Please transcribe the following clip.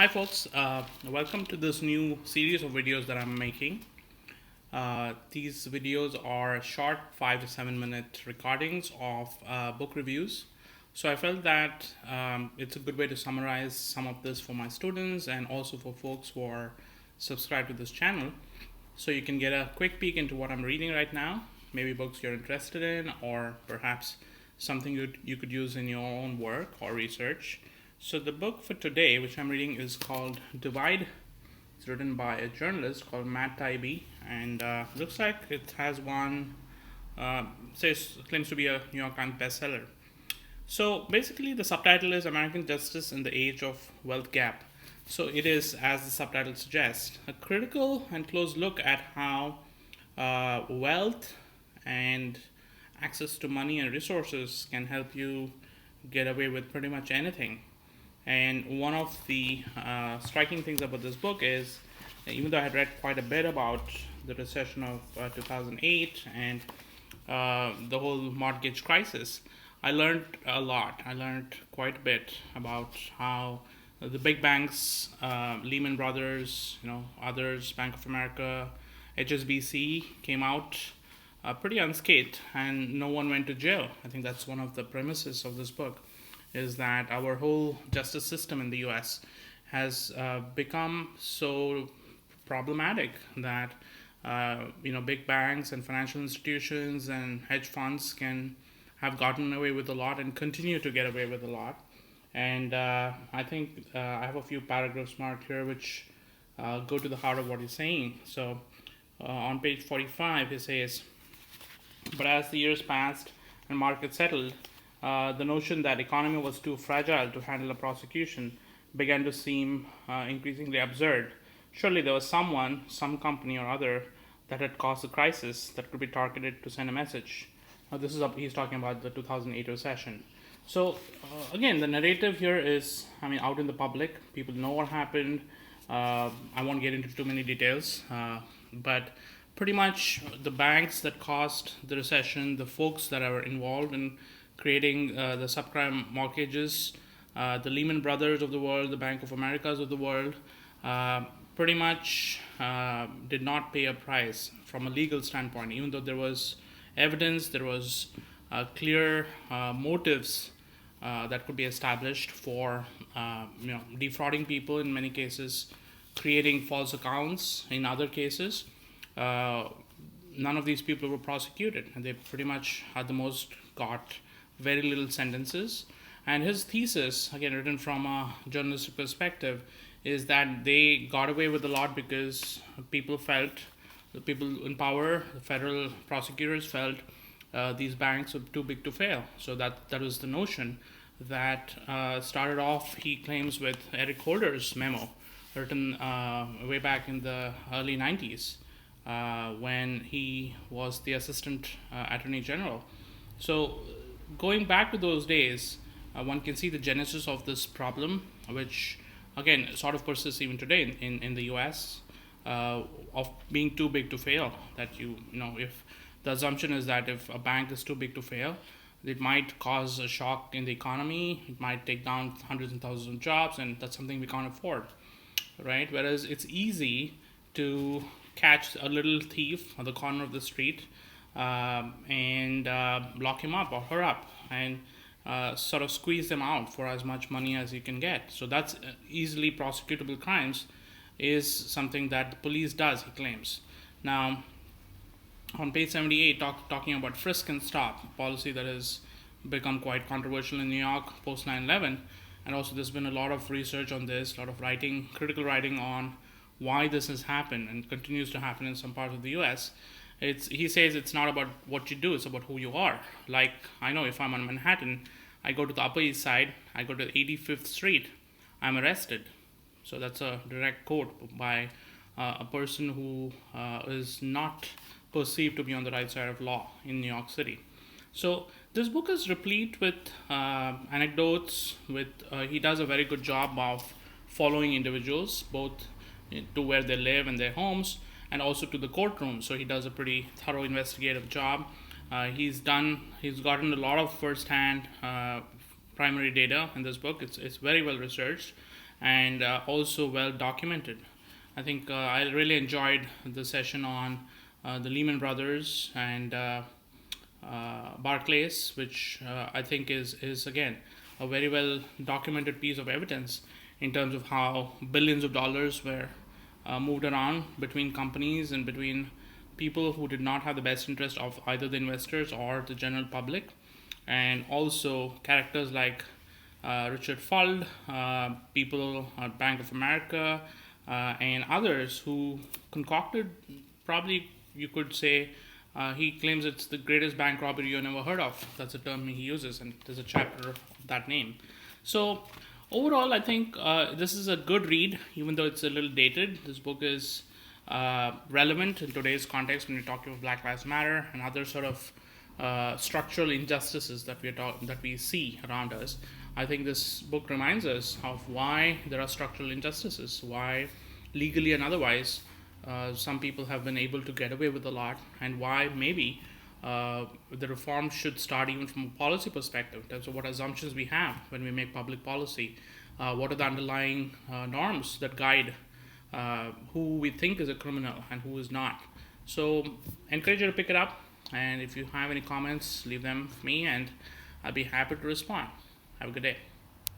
Hi folks, welcome to this new series of videos that I'm making. These videos are short 5 to 7 minute recordings of book reviews. So I felt that it's a good way to summarize some of this for my students and also for folks who are subscribed to this channel. So you can get a quick peek into what I'm reading right now, maybe books you're interested in, or perhaps something you could use in your own work or research. So the book for today, which I'm reading, is called Divide. It's written by a journalist called Taibbi, and looks like it has won, claims to be a New York Times bestseller. So basically, the subtitle is American Justice in the Age of Wealth Gap. So it is, as the subtitle suggests, a critical and close look at how wealth and access to money and resources can help you get away with pretty much anything. And one of the striking things about this book is, even though I had read quite a bit about the recession of 2008 and the whole mortgage crisis, I learned a lot. I learned quite a bit about how the big banks, Lehman Brothers, others, Bank of America, HSBC, came out pretty unscathed, and no one went to jail. I think that's one of the premises of this book, is that our whole justice system in the U.S. has become so problematic that big banks and financial institutions and hedge funds can have gotten away with a lot and continue to get away with a lot. And I think I have a few paragraphs marked here which go to the heart of what he's saying. So on page 45, he says, "But as the years passed and markets settled, the notion that economy was too fragile to handle a prosecution began to seem increasingly absurd. Surely there was someone, some company or other, that had caused the crisis that could be targeted to send a message." Now he's talking about the 2008 recession. So again, the narrative here is, out in the public, people know what happened. I won't get into too many details, but pretty much the banks that caused the recession, the folks that are involved in creating the subprime mortgages, the Lehman Brothers of the world, the Bank of Americas of the world, pretty much did not pay a price from a legal standpoint, even though there was evidence, there was clear motives that could be established for defrauding people in many cases, creating false accounts in other cases. None of these people were prosecuted, and they pretty much, at the most, got very little sentences. And his thesis, again written from a journalistic perspective, is that they got away with a lot because the people in power, the federal prosecutors, felt these banks were too big to fail. So that was the notion that started off, he claims, with Eric Holder's memo written way back in the early 90s when he was the assistant attorney general. So going back to those days, one can see the genesis of this problem, which again sort of persists even today in the US, of being too big to fail. That if the assumption is that if a bank is too big to fail, it might cause a shock in the economy, it might take down hundreds and thousands of jobs, and that's something we can't afford, right? Whereas it's easy to catch a little thief on the corner of the street and lock him up or her up and sort of squeeze them out for as much money as you can get. So that's easily prosecutable crimes, is something that the police does, he claims. Now, on page 78, talking about frisk and stop, policy that has become quite controversial in New York post 9/11, and also there's been a lot of research on this, a lot of writing, critical writing on why this has happened and continues to happen in some parts of the U.S. He says it's not about what you do, it's about who you are. Like, I know if I'm on Manhattan, I go to the Upper East Side, I go to 85th Street, I'm arrested. So that's a direct quote by a person who is not perceived to be on the right side of law in New York City. So this book is replete with anecdotes. He does a very good job of following individuals, both to where they live and their homes, and also to the courtroom. So he does a pretty thorough investigative job. He's gotten a lot of first-hand primary data in this book. It's very well researched, and also well documented. I think I really enjoyed the session on the Lehman Brothers and Barclays, which I think is again a very well documented piece of evidence in terms of how billions of dollars were moved around between companies and between people who did not have the best interest of either the investors or the general public, and also characters like Richard Fuld, people at Bank of America, and others who concocted, probably you could say, he claims it's the greatest bank robbery you never heard of. That's a term he uses, and there's a chapter of that name. So, overall, I think this is a good read, even though it's a little dated. This book is relevant in today's context when we're talking about Black Lives Matter and other sort of structural injustices that that we see around us. I think this book reminds us of why there are structural injustices, why legally and otherwise some people have been able to get away with a lot, and why maybe the reform should start even from a policy perspective in terms of what assumptions we have when we make public policy. What are the underlying norms that guide who we think is a criminal and who is not? So, encourage you to pick it up, and if you have any comments, leave them with me, and I'll be happy to respond. Have a good day.